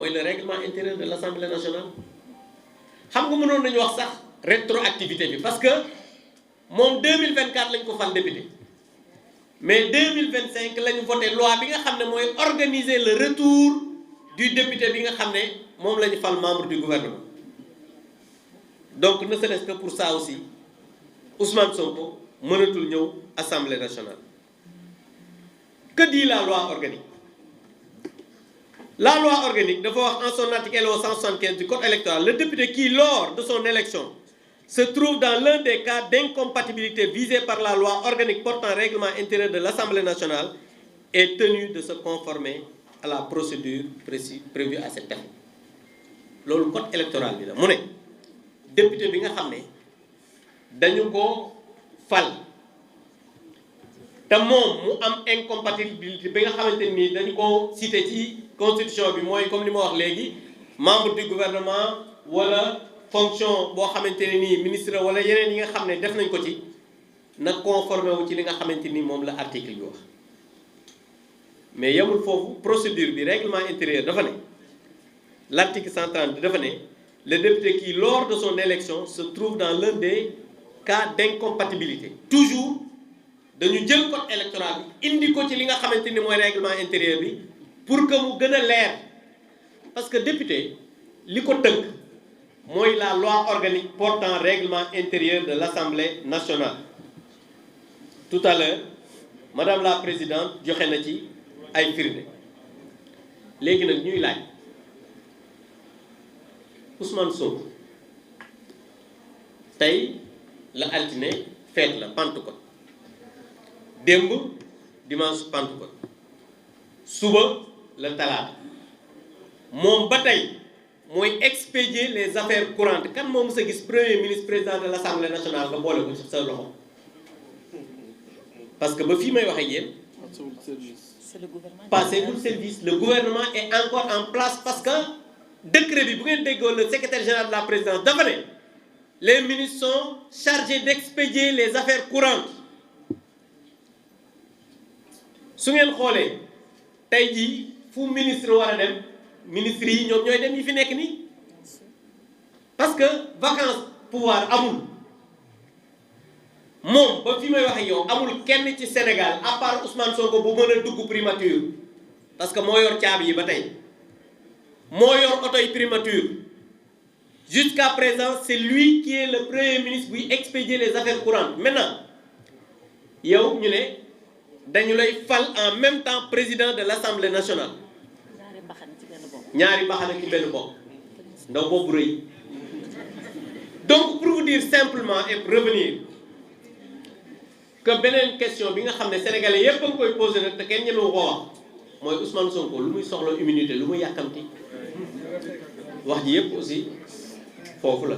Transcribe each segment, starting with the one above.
mooy le règlement intérieur de l'Assemblée nationale xam nga mënoon nañu wax sax rétroactivité bi parce que moom 2024 lañ ko fal député mais 2025 lañu voté loi bi nga xam ne mooy organiser le retour du député bi nga xam ne moom la ñu fal membre du gouvernement donc ne serait-ce que pour ça aussi Ousmane Sonko mënatul ñëw Assemblée nationale. Que dit la loi organique? La loi organique dafa wax en son article 175 du code électoral, le député qui, lors de son élection, se trouve dans l'un des cas d'incompatibilité visés par la loi organique portant règlement intérieur de l'Assemblée nationale est tenu de se conformer à la procédure prévue à cet effet. loolu code électoral bi la mu ne député bi nga xam ne dañu ko fal te moom mu am incompatibilité bi nga xamante ni dañu ko cité ci constitution bi mooy comme li ma wax léegi membre du gouvernement wala fonction boo xamante ne nii ministre wala yeneen yi nga xam ne def nañ ko ci na conformé wu ci li nga xamante ni moom la article bi wax mais yemul foofu procédure bi règlement intérieur dafa ne l'article 130 dafa ne le député qui lors de son élection se trouve dans l'un des cas d'incompatibilité toujours dañu jël code électoral bi indi ko ci li nga xamante ni mooy règlement intérieur bi pour que mu gën a leer parce que député li ko tënk mooy la loi organique portant règlement intérieur de l'Assemblée nationale. Tout à l'heure madame la présidente joxe na ci ay firnde léegi nag ñuy laaj Ousmane Sonko tey la altine fête la Pentecôte démb dimanche Pentecôte suba la talaata moom ba tey mooy expédier les affaires courantes kan moo mës a gis premier ministre président de l'Assemblée nationale nga boole ko ci sa loxo parce que ba fii may waxee yéen passez-vous le service le gouvernement est encore en place parce que décret bi bu ngeen déggoo le secrétaire général de la présidence dafa ne les ministres sont chargés d'expédier les affaires courantes su ngeen xoolee tey jii fu ministre war a dem ministre yi ñoom ñooy dem yi fi nekk nii parce que vacance pouvoir amul moom ba fi may wax ak yow amul kenn ci Sénégal à part Ousmane Sonko bu mën a dugg primature parce que moo yor caabi yi ba tey moo yor oto yi primature jusqu'à présent c'est lui qui est le premier ministre buy expédier les affaires courantes maintenant yow ñu ne dañu lay fal en même temps président de l'Assemblée nationale ñaari mbaxana ci benn bopp ndaw boobu rëy donc pour vous dire simplement et pour revenir que beneen question bi nga xam ne sénégalais yépp a ngi koy posé nag te kenn ñemewu ko wax mooy Ousmane Sonko lu muy soxla immunité lu muy yàkkamti wax ji yépp aussi foofu la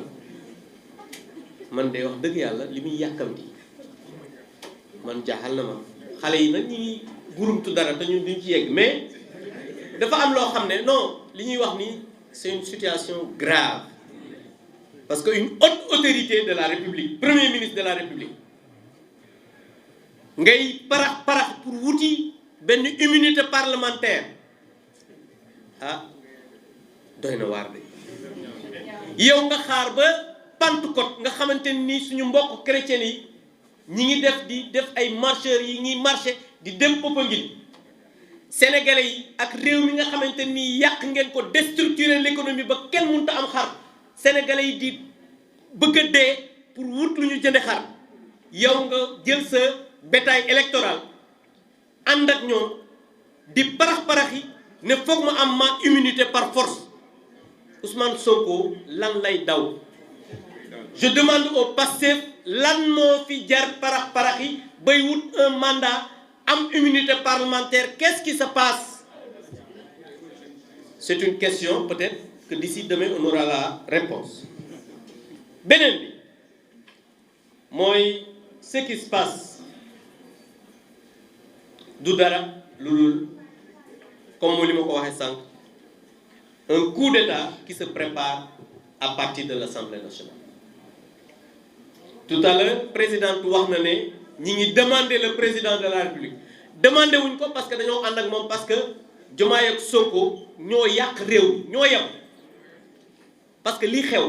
man de wax dëgg yàlla li muy yàkkamti man jaaxal na ma xale yi nag ñi gurumtu dara te ñun duñ ci yegg mais dafa am loo xam ne non li ñuy wax ni c'est une situation grave parce que une haute autorité de la République premier ministre de la République ngay parax pour wuti benn immunité parlementaire ah doy na waar de yow nga xaar ba Pentecôte nga xamante ni suñu mbokk chrétiens yi ñi ngi def ay marcheurs yi ngi marché di dem Popenguine sénégalais yi ak réew mi nga xamante ni yàq ngeen ko déstructurer l'économie ba kenn mënut a am xar sénégalais yi di bëgg a dee pour wut lu ñu jënde xar yow nga jël sa bétail électoral ànd ak ñoom di parax yi ne foog ma am ma immunité par force Ousmane Sonko lan lay daw je demande au Pastef lan moo fi jar parax yi bay wut un mandat am immunité parlementaire qu'est-ce qui se passe c'est une question peut-être que d'ici demain on aura la réponse beneen bi mooy ce qui se passe du dara lu dul comme li ma ko waxee sànq un coup d'État qui se prépare à partir de l'Assemblée nationale tout à l'heure présidente wax na ne ñi ngi demander le président de la République demandé wuñ ko parce que dañoo ànd ak moom parce que Diomaye ak Sonko ñoo yàq réew ñoo yem parce que lii xew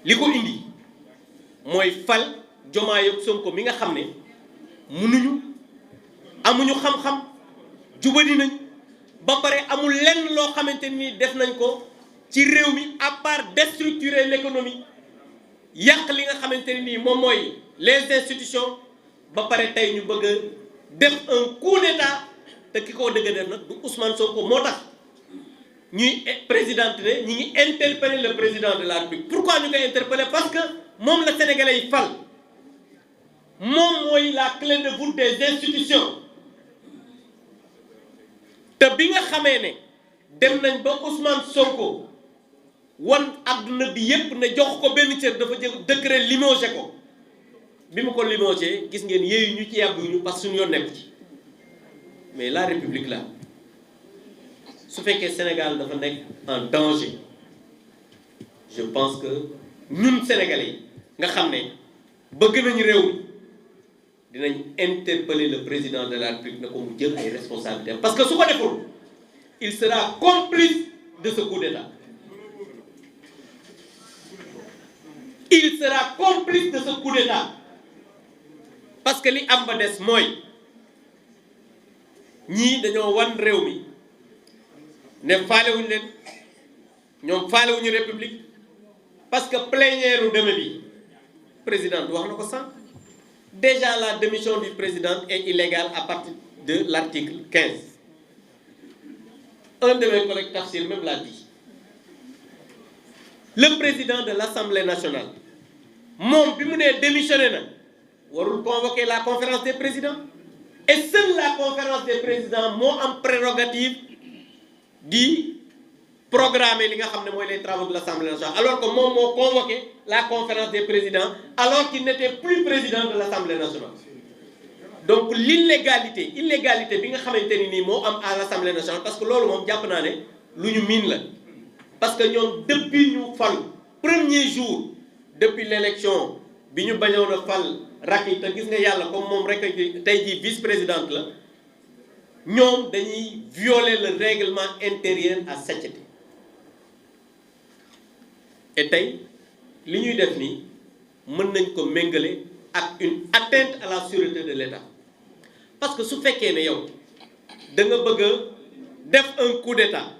li ko indi mooy fal Diomaye ak Sonko mi nga xam ne mënuñu amuñu xam-xam jubadi nañ ba pare amul lenn loo xamante ni def nañ ko ci réew mi à part déstructurer l'économie yàq li nga xamante ne nii moom mooy les institutions ba pare tey ñu bëgg a def un coup d'état te ki ko dëgg def nag du Ousmane Sonko moo tax ñuy présidente ne ñi ngi interpeller le président de la République pourquoi ñu koy interpeller parce que moom la sénégalais yi fal moom mooy la clé de voûte des institutions te bi nga xamee ne dem nañ ba Ousmane Sonko wan adduna bi yépp ne jox ko benn cër dafa jël décret limogé ko bi mu ko limogé gis ngeen yéeyu ñu ci yàbbu ñu parce que suñu yoon nekk ci mais la république là su fekkee Sénégal dafa nekk en danger je pense que ñun sénégalais yi nga xam ne bëgg nañu réew mi dinañ interpeller le président de la République na ko mu jël ay responsabilités parce que su ko deful il sera complice de ce coup d'état il sera complice de ce coup d'état parce que li am ba des mooy ñii dañoo wan réew mi ne faalewuñu leen ñoom faalewuñu république parce que plénière u deme bi président wax na ko sànq déjà la démission du président est illégale à partir de l'article 15 un de mes collègues Tafsir même l'a dit le président de l'Assemblée nationale moom bi mu nee démissionné na warul convoquer la conférence des présidents et seule la conférence des présidents moo am prérogative di programmer li nga xam ne mooy les travaux de l'Assemblée nationale alors que moom moo convoqué la conférence des présidents alors qu'il n'était plus président de l'Assemblée nationale donc illégalité bi nga xamante ni nii moo am à l'Assemblée nationale parce que loolu moom jàpp naa ne lu ñu miin la parce que ñoom depuis ñu fal premier jour depuis l'élection bi ñu bañoon a fal Racky te gis nga yàlla comme moom rek tey jii vice-présidente la ñoom dañuy violer le règlement intérieur à satiété et tey li ñuy def nii mën nañ ko méngale ak une atteinte à la sûreté de l'État parce que su fekkee ne yow da nga bëgg a def un coup d'état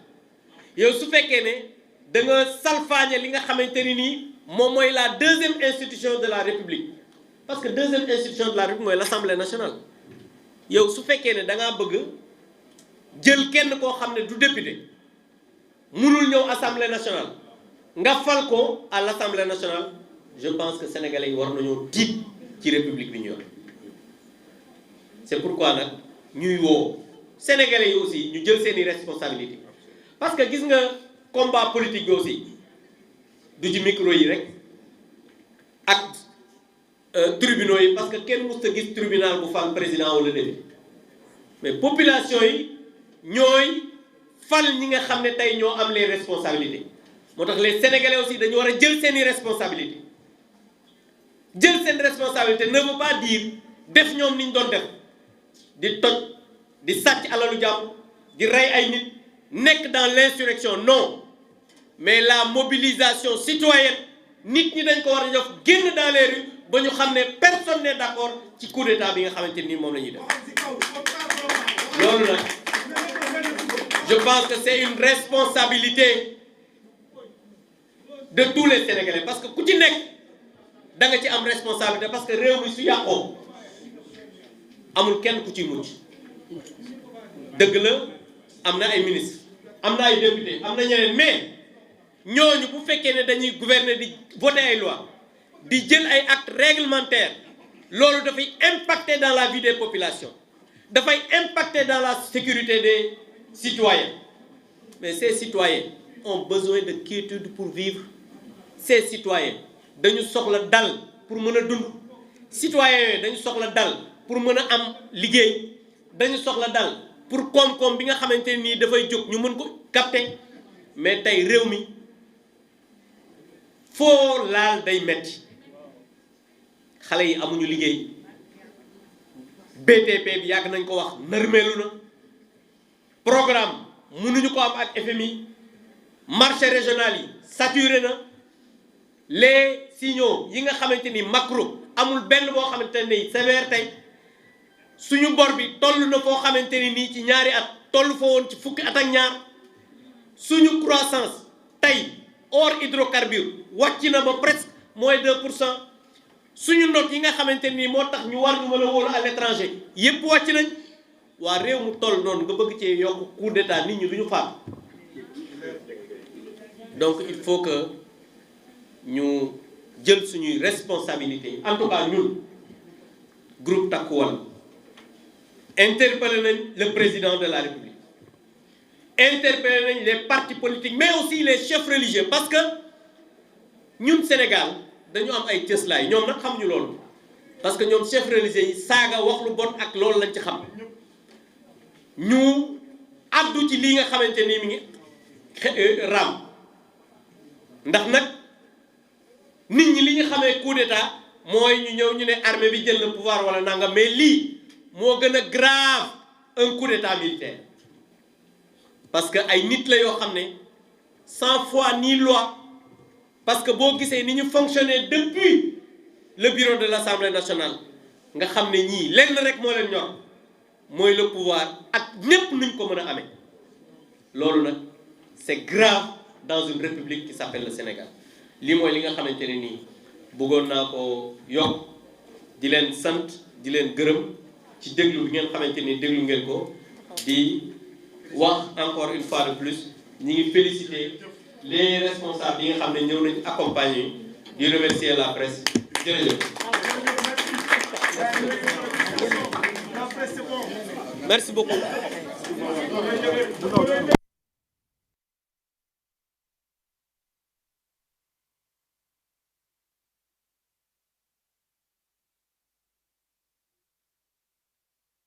yow su fekkee ne da nga salfaañe li nga xamante ni nii moom mooy la deuxième institution de la République parce que deuxième institution de la République mooy l'Assemblée nationale yow su fekkee ne da ngaa bëgg jël kenn koo xam ne du député mënul ñëw Assemblée nationale nga fal ko à l'Assemblée nationale je pense que sénégalais yi war nañoo tiit ci république bi ñu yor c'est pourquoi nag ñuy woo sénégalais yi aussi ñu jël seeni responsabilités parce que gis nga combat politique bi aussi du ci micro yi rek ak tribunaux yi parce que kenn mës a gis tribunal bu fal président wala député mais population yi ñooy fal ñi nga xam ne tey ñoo am les responsabilités moo tax les sénégalais aussi dañu war a jël seeni responsabilités jël seen responsabilité ne veut pas dire def ñoom ni ñu doon def di toj di sàcc alalu jàmm di rey ay nit nekk dans l'insurrection non mais la mobilisation citoyenne nit ñi dañ ko war a def génn dans les rues ba ñu xam ne personne n'est d'accord ci coup d'état bi nga xamante ni moom la ñuy def loolu nag je pense que c'est une responsabilité de tous les Sénégalais parce que ku ci nekk da nga ci am responsabilité parce que réew mi su yàqoo amul kenn ku ci mucc dëgg la am na ay ministres am na ay députés am na ñeneen mais ñooñu bu fekkee ne dañuy gouverner di voter ay lois di jël ay actes réglementaires loolu dafay impacter dans la vie des populations dafay impacter dans la sécurité des citoyens mais ces citoyens ont besoin de quiétude pour vivre ces citoyens dañu soxla dal pour mën a dund citoyens yooyu dañu soxla dal pour mën a am liggéey dañu soxla dal pour koom-koom bi nga xamante nii dafay jóg ñu mën ko capter mais tey réew mi foo laal day metti xale yi amuñu liggéey BTP bi yàgg nañ ko wax nërmeelu na programme mënuñu ko am ak FMI marché régional yi saturé na les signaux yi nga xamante ni macro amul benn boo xamante ni sévère tey suñu bor bi toll na foo xamante ni nii ci ñaari at toll fa woon ci fukki at ak ñaar suñu croissance tey hors hydrocarbure wàcc na ba presque moins 2%. suñu note yi nga xamante nii moo tax ñu war ñu mën a wóolu à l'étranger yépp wàcc nañ waa réew mu toll noonu nga bëgg cee yokk coup d'état nit ñi duñu faat. Donc il faut que ñu jël suñuy responsabilité en tout cas ñun groupe Takku Wallu interpellé nañ le président de la République interpellé nañ les partis politiques mais aussi les chefs religieux parce que ñun Sénégal dañu am ay cëslaay ñoom nag xamuñu loolu parce que ñoom chefs religieux yi saaga wax lu bon ak loolu lañ ci xam ñu addu ci lii nga xamante ni mi ngi raam ndax nag nit ñi li ñu xamee coup d'état mooy ñu ñëw ñu ne armée bi jël le pouvoir wala nangam mais lii moo gën a grave un coup d'état militaire parce que ay nit la yoo xam ne sans foi ni loi parce que boo gisee ni ñu fonctionner depuis le bureau de l'Assemblée nationale nga xam ne ñii lenn rek moo leen ñor mooy le pouvoir ak ñépp nuñ ko mën a amee loolu nag c'est grave dans une république qui s'appelle le Sénégal lii mooy li nga xamante ne nii bëggoon naa ko yokk di leen sant di leen gërëm ci déglu bi ngeen xamante ni déglu ngeen ko di wax encore une fois de plus ñi ngi féliciter les responsables yi nga xam ne ñëw nañu accompagner di remercier la presse jërëjëf. Merci beaucoup.